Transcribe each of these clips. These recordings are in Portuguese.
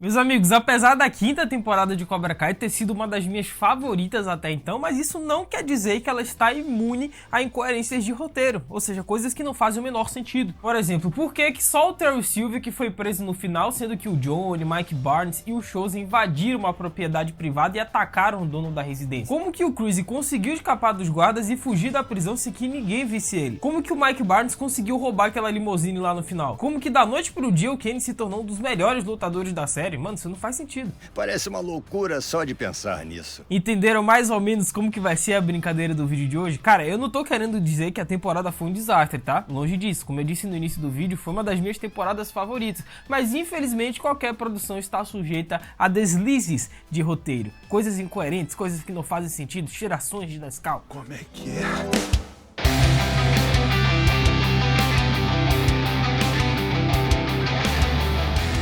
Meus amigos, apesar da quinta temporada de Cobra Kai ter sido uma das minhas favoritas até então, mas isso não quer dizer que ela está imune a incoerências de roteiro, ou seja, coisas que não fazem o menor sentido. Por exemplo, por que só o Terry Silver que foi preso no final, sendo que o Johnny, Mike Barnes e o Chozen invadiram uma propriedade privada e atacaram o dono da residência? Como que o Chris conseguiu escapar dos guardas e fugir da prisão sem que ninguém visse ele? Como que o Mike Barnes conseguiu roubar aquela limusine lá no final? Como que da noite pro dia o Kenny se tornou um dos melhores lutadores da série? Mano, isso não faz sentido. Parece uma loucura só de pensar nisso. Entenderam mais ou menos como que vai ser a brincadeira do vídeo de hoje? Cara, eu não tô querendo dizer que a temporada foi um desastre, tá? Longe disso. Como eu disse no início do vídeo, foi uma das minhas temporadas favoritas. Mas infelizmente qualquer produção está sujeita a deslizes de roteiro. Coisas incoerentes, coisas que não fazem sentido, tirações de Nescau. Como é que é?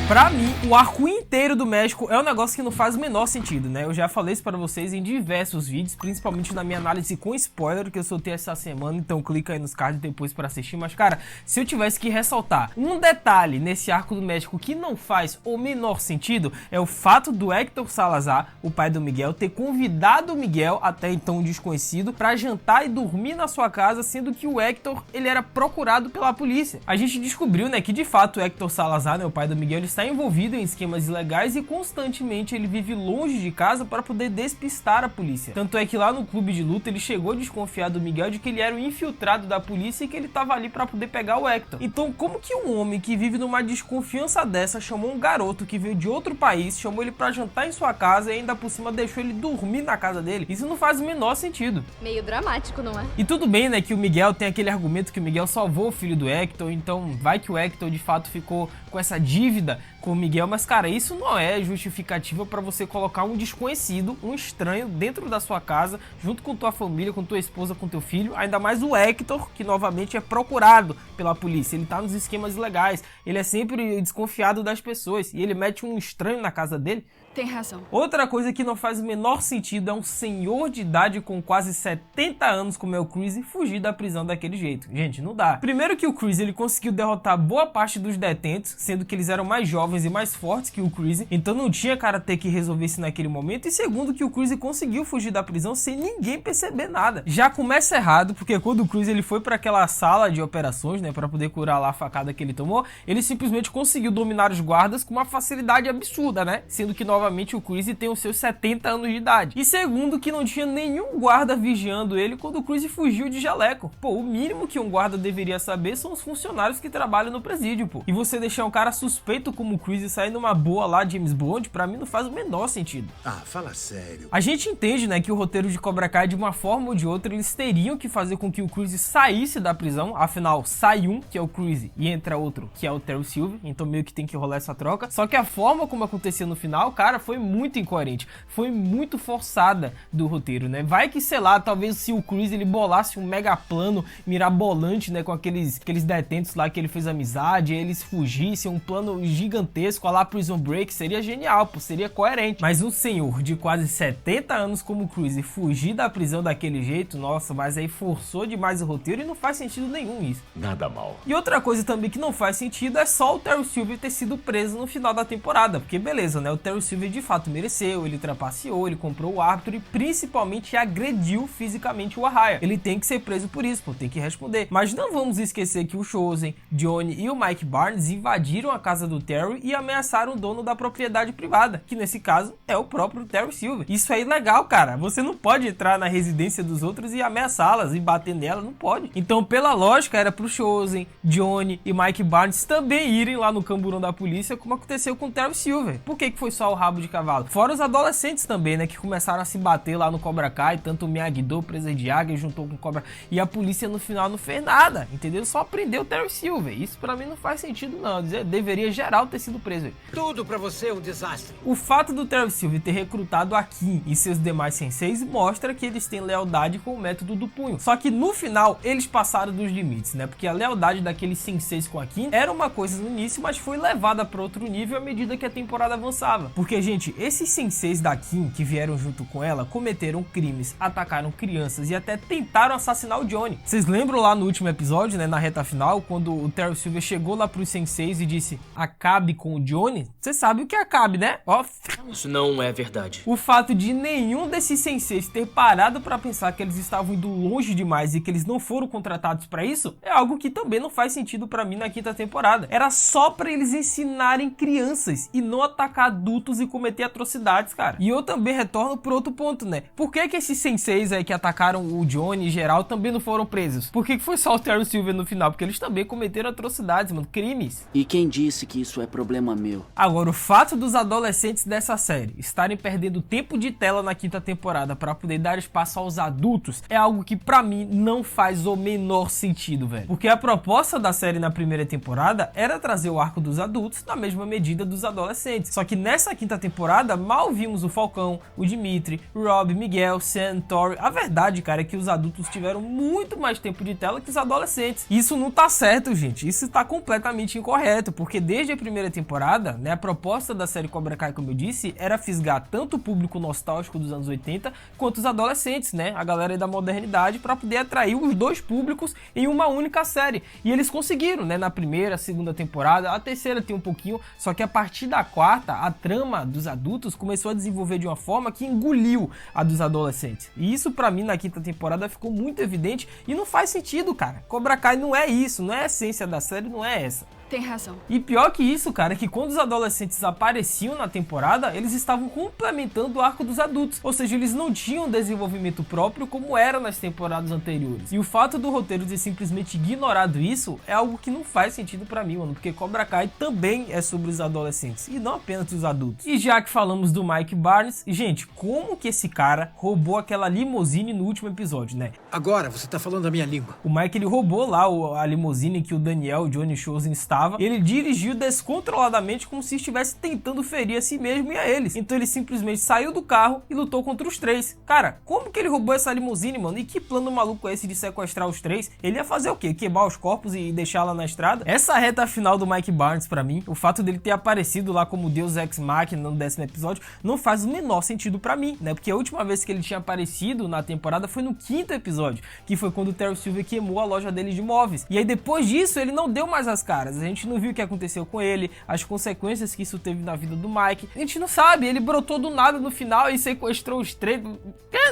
Pra mim, o arco inteiro do México é um negócio que não faz o menor sentido, né? Eu já falei isso pra vocês em diversos vídeos, principalmente na minha análise com spoiler, que eu soltei essa semana, então clica aí nos cards depois pra assistir. Mas, cara, se eu tivesse que ressaltar um detalhe nesse arco do México que não faz o menor sentido, é o fato do Héctor Salazar, o pai do Miguel, ter convidado o Miguel, até então desconhecido, pra jantar e dormir na sua casa, sendo que o Héctor, ele era procurado pela polícia. A gente descobriu, né, que de fato o Héctor Salazar, né, o pai do Miguel, ele está envolvido em esquemas ilegais e constantemente ele vive longe de casa para poder despistar a polícia. Tanto é que lá no clube de luta ele chegou a desconfiar do Miguel de que ele era o infiltrado da polícia e que ele estava ali para poder pegar o Héctor. Então como que um homem que vive numa desconfiança dessa chamou um garoto que veio de outro país, chamou ele para jantar em sua casa e ainda por cima deixou ele dormir na casa dele? Isso não faz o menor sentido. Meio dramático, não é? E tudo bem, né, que o Miguel tem aquele argumento que o Miguel salvou o filho do Héctor, então vai que o Héctor de fato ficou com essa dívida com o Miguel, mas cara, isso não é justificativa para você colocar um desconhecido, um estranho dentro da sua casa, junto com tua família, com tua esposa, com teu filho, ainda mais o Héctor, que novamente é procurado pela polícia, ele tá nos esquemas ilegais, ele é sempre desconfiado das pessoas, e ele mete um estranho na casa dele. Tem razão. Outra coisa que não faz o menor sentido é um senhor de idade com quase 70 anos como é o Chris fugir da prisão daquele jeito. Gente, não dá. Primeiro que o Chris ele conseguiu derrotar boa parte dos detentos, sendo que eles eram mais jovens e mais fortes que o Chris, então não tinha karatê que resolvesse naquele momento. E segundo que o Chris conseguiu fugir da prisão sem ninguém perceber nada. Já começa errado, porque quando o Chris ele foi para aquela sala de operações, né, para poder curar lá a facada que ele tomou, ele simplesmente conseguiu dominar os guardas com uma facilidade absurda, né? Sendo que novamente o Chris tem os seus 70 anos de idade. E segundo que não tinha nenhum guarda vigiando ele quando o Chris fugiu de jaleco. Pô, o mínimo que um guarda deveria saber são os funcionários que trabalham no presídio, pô. E você deixar um cara suspeito como o Chris e sair numa boa lá, James Bond, pra mim não faz o menor sentido. Ah, fala sério. A gente entende, né, que o roteiro de Cobra Kai, de uma forma ou de outra, eles teriam que fazer com que o Chris saísse da prisão. Afinal, sai um, que é o Chris, e entra outro, que é o Terry Silver. Então meio que tem que rolar essa troca. Só que a forma como aconteceu no final, cara, foi muito incoerente, foi muito forçada do roteiro, né? Vai que, sei lá, talvez se o Chris ele bolasse um mega plano mirabolante, né, com aqueles detentos lá que ele fez amizade, eles fugissem, um plano gigantesco, a lá Prison Break, seria genial, pô, seria coerente. Mas um senhor de quase 70 anos como o Chris e fugir da prisão daquele jeito, nossa, mas aí forçou demais o roteiro e não faz sentido nenhum isso. Nada mal. E outra coisa também que não faz sentido é só o Terry Silver ter sido preso no final da temporada, porque beleza, né, o Terry Silver de fato mereceu, ele trapaceou, ele comprou o árbitro e principalmente agrediu fisicamente o Arraia. Ele tem que ser preso por isso, pô, tem que responder. Mas não vamos esquecer que o Chozen, Johnny e o Mike Barnes invadiram a casa do Terry e ameaçaram o dono da propriedade privada, que nesse caso é o próprio Terry Silver. Isso é ilegal, cara. Você não pode entrar na residência dos outros e ameaçá-las e bater nela, não pode. Então, pela lógica, era pro Chozen, Johnny e Mike Barnes também irem lá no camburão da polícia, como aconteceu com o Terry Silver. Por que foi só o rabo de cavalo? Fora os adolescentes também, né, que começaram a se bater lá no Cobra Kai, tanto o Miyagi-Do, presa de águia, juntou com o Cobra, e a polícia no final não fez nada, entendeu? Só prendeu o Terry Silver. Isso pra mim não faz sentido não, deveria geral ter sido preso. Tudo pra você é um desastre. O fato do Terry Silver ter recrutado a Kim e seus demais senseis mostra que eles têm lealdade com o método do punho. Só que no final eles passaram dos limites, né? Porque a lealdade daqueles senseis com a Kim era uma coisa no início, mas foi levada para outro nível à medida que a temporada avançava. Porque, gente, esses senseis da Kim que vieram junto com ela cometeram crimes, atacaram crianças e até tentaram assassinar o Johnny. Vocês lembram lá no último episódio, né, na reta final, quando o Terry Silver chegou lá pros senseis e disse: acabe com o Johnny, você sabe o que acabe, né? Ó, Isso não é verdade. o fato de nenhum desses senseis ter parado pra pensar que eles estavam indo longe demais e que eles não foram contratados pra isso é algo que também não faz sentido pra mim na quinta temporada. Era só pra eles ensinarem crianças e não atacar adultos e cometer atrocidades, cara. E eu também retorno pro outro ponto, né? Por que esses senseis aí que atacaram o Johnny em geral também não foram presos? Por que foi só o Terry Silver no final? Porque eles também cometeram atrocidades, mano, crimes. E quem disse que isso é problema meu? Agora, o fato dos adolescentes dessa série estarem perdendo tempo de tela na quinta temporada para poder dar espaço aos adultos é algo que pra mim não faz o menor sentido, velho. Porque a proposta da série na primeira temporada era trazer o arco dos adultos na mesma medida dos adolescentes. Só que nessa quinta temporada mal vimos o Falcão, o Dimitri, o Rob, Miguel, Sam, Tori. A verdade, cara, é que os adultos tiveram muito mais tempo de tela que os adolescentes. Isso não tá certo, gente. Isso tá completamente incorreto, porque desde a primeira temporada, né, a proposta da série Cobra Kai, como eu disse, era fisgar tanto o público nostálgico dos anos 80 quanto os adolescentes, né, a galera aí da modernidade, para poder atrair os dois públicos em uma única série. E eles conseguiram, né, na primeira, segunda temporada, a terceira tem um pouquinho, só que a partir da quarta, a trama dos adultos começou a desenvolver de uma forma que engoliu a dos adolescentes. E isso pra mim na quinta temporada ficou muito evidente e não faz sentido, cara. Cobra Kai não é isso, não é a essência da série, não é essa. Tem razão. E pior que isso, cara, é que quando os adolescentes apareciam na temporada, eles estavam complementando o arco dos adultos. Ou seja, eles não tinham desenvolvimento próprio como era nas temporadas anteriores. E o fato do roteiro ter simplesmente ignorado isso é algo que não faz sentido pra mim, mano. Porque Cobra Kai também é sobre os adolescentes e não apenas os adultos. E já que falamos do Mike Barnes, gente, como que esse cara roubou aquela limusine no último episódio, né? Agora você tá falando a minha língua. O Mike, ele roubou lá a limusine que o Daniel, o Johnny Chosen estava. Ele dirigiu descontroladamente como se estivesse tentando ferir a si mesmo e a eles. Então ele simplesmente saiu do carro e lutou contra os três. Cara, como que ele roubou essa limusine, mano? E que plano maluco é esse de sequestrar os três? Ele ia fazer o quê? Quebrar os corpos e deixar lá na estrada? Essa reta final do Mike Barnes, pra mim, o fato dele ter aparecido lá como Deus Ex Machina no 10º episódio, não faz o menor sentido pra mim, né? Porque a última vez que ele tinha aparecido na temporada foi no 5º episódio, que foi quando o Terry Silver queimou a loja dele de móveis. E aí depois disso, ele não deu mais as caras. A gente não viu o que aconteceu com ele, as consequências que isso teve na vida do Mike. A gente não sabe, ele brotou do nada no final e sequestrou os três.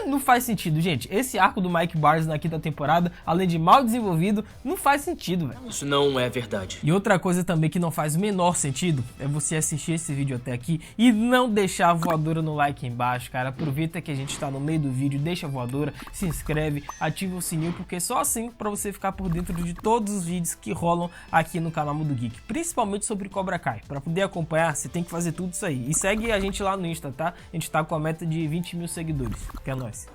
Não faz sentido, gente. Esse arco do Mike Barnes na quinta temporada, além de mal desenvolvido, não faz sentido, velho. Isso não é verdade. E outra coisa também que não faz o menor sentido é você assistir esse vídeo até aqui e não deixar a voadora no like aí embaixo, cara. Aproveita que a gente tá no meio do vídeo, deixa a voadora, se inscreve, ativa o sininho, porque só assim pra você ficar por dentro de todos os vídeos que rolam aqui no canal Mundo Geek, principalmente sobre Cobra Kai. Pra poder acompanhar, você tem que fazer tudo isso aí. E segue a gente lá no Insta, tá? A gente tá com a meta de 20 mil seguidores, que é nóis.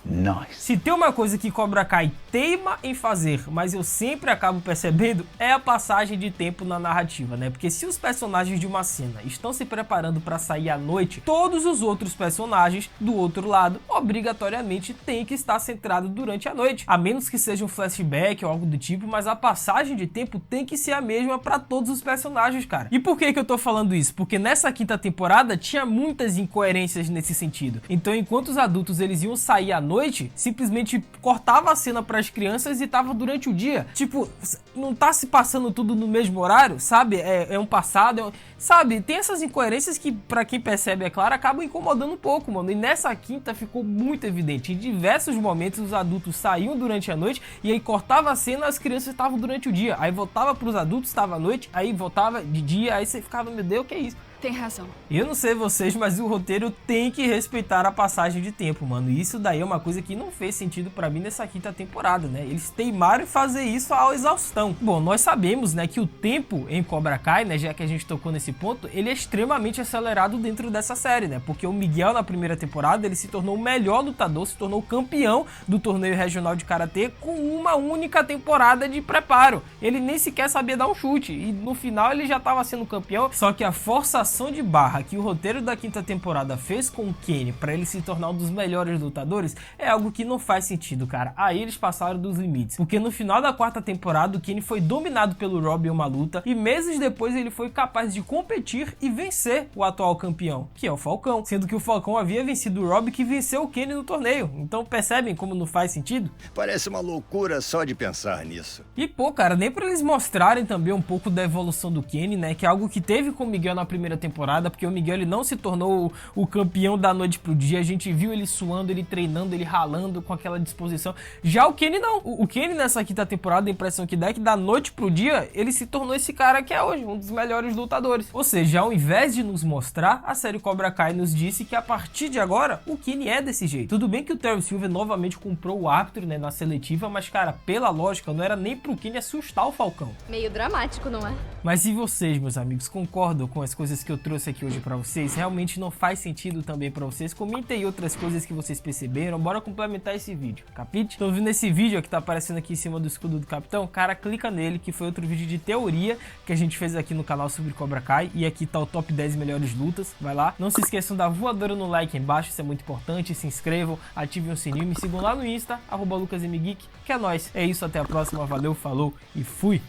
Nice. Se tem uma coisa que Cobra Kai teima em fazer, mas eu sempre acabo percebendo, é a passagem de tempo na narrativa, né? Porque se os personagens de uma cena estão se preparando para sair à noite, todos os outros personagens do outro lado obrigatoriamente têm que estar centrados durante a noite, a menos que seja um flashback ou algo do tipo, mas a passagem de tempo tem que ser a mesma para todos os personagens, cara. E por que que eu tô falando isso? Porque nessa quinta temporada tinha muitas incoerências nesse sentido. Então, enquanto os adultos eles iam sair à noite, simplesmente cortava a cena para as crianças e tava durante o dia. Tipo, não tá se passando tudo no mesmo horário, sabe? É um passado, sabe? Tem essas incoerências que, para quem percebe, é claro, acabam incomodando um pouco, mano. E nessa quinta ficou muito evidente. Em diversos momentos, os adultos saíam durante a noite e aí cortava a cena, as crianças estavam durante o dia. Aí voltava pros adultos, estava à noite, aí voltava de dia, aí você ficava, meu Deus, o que é isso? Tem razão. Eu não sei vocês, mas o roteiro tem que respeitar a passagem de tempo, mano. E isso daí é uma coisa que não fez sentido pra mim nessa quinta temporada, né? Eles teimaram em fazer isso à exaustão. Bom, nós sabemos, né, que o tempo em Cobra Kai, né, já que a gente tocou nesse ponto, ele é extremamente acelerado dentro dessa série, né? Porque o Miguel, na primeira temporada, ele se tornou o melhor lutador, se tornou campeão do torneio regional de karatê com uma única temporada de preparo. Ele nem sequer sabia dar um chute e no final ele já estava sendo campeão, só que a forçação de barra que o roteiro da quinta temporada fez com o Kenny para ele se tornar um dos melhores lutadores é algo que não faz sentido, cara. Aí eles passaram dos limites, porque no final da quarta temporada o Kenny foi dominado pelo Rob em uma luta e meses depois ele foi capaz de competir e vencer o atual campeão, que é o Falcão, sendo que o Falcão havia vencido o Rob, que venceu o Kenny no torneio. Então percebem como não faz sentido? Parece uma loucura só de pensar nisso. E pô, cara, nem pra eles mostrarem também um pouco da evolução do Kenny, né, que é algo que teve com o Miguel na primeira temporada, porque o Miguel ele não se tornou o campeão da noite pro dia, a gente viu ele suando, ele treinando, ele ralando com aquela disposição. Já o Kenny não, o Kenny nessa quinta temporada, a impressão que dá é que da noite pro dia, ele se tornou esse cara que é hoje, um dos melhores lutadores. Ou seja, ao invés de nos mostrar, a série Cobra Kai nos disse que a partir de agora, o Kenny é desse jeito. Tudo bem que o Terry Silver novamente comprou o árbitro, né, na seletiva, mas cara, pela lógica, não era nem pro Kenny assustar o Falcão. Meio dramático, não é? Mas e vocês, meus amigos, concordam com as coisas que eu trouxe aqui hoje pra vocês? Realmente não faz sentido também pra vocês? Comentem aí outras coisas que vocês perceberam, bora complementar esse vídeo, capite? Estão vendo esse vídeo que tá aparecendo aqui em cima do escudo do Capitão? Cara, clica nele, que foi outro vídeo de teoria que a gente fez aqui no canal sobre Cobra Kai, e aqui tá o top 10 melhores lutas, vai lá. Não se esqueçam da voadora no like aí embaixo, isso é muito importante, se inscrevam, ativem o sininho, me sigam lá no Insta, @LucasMGeek, que é nóis. É isso, até a próxima, valeu, falou e fui!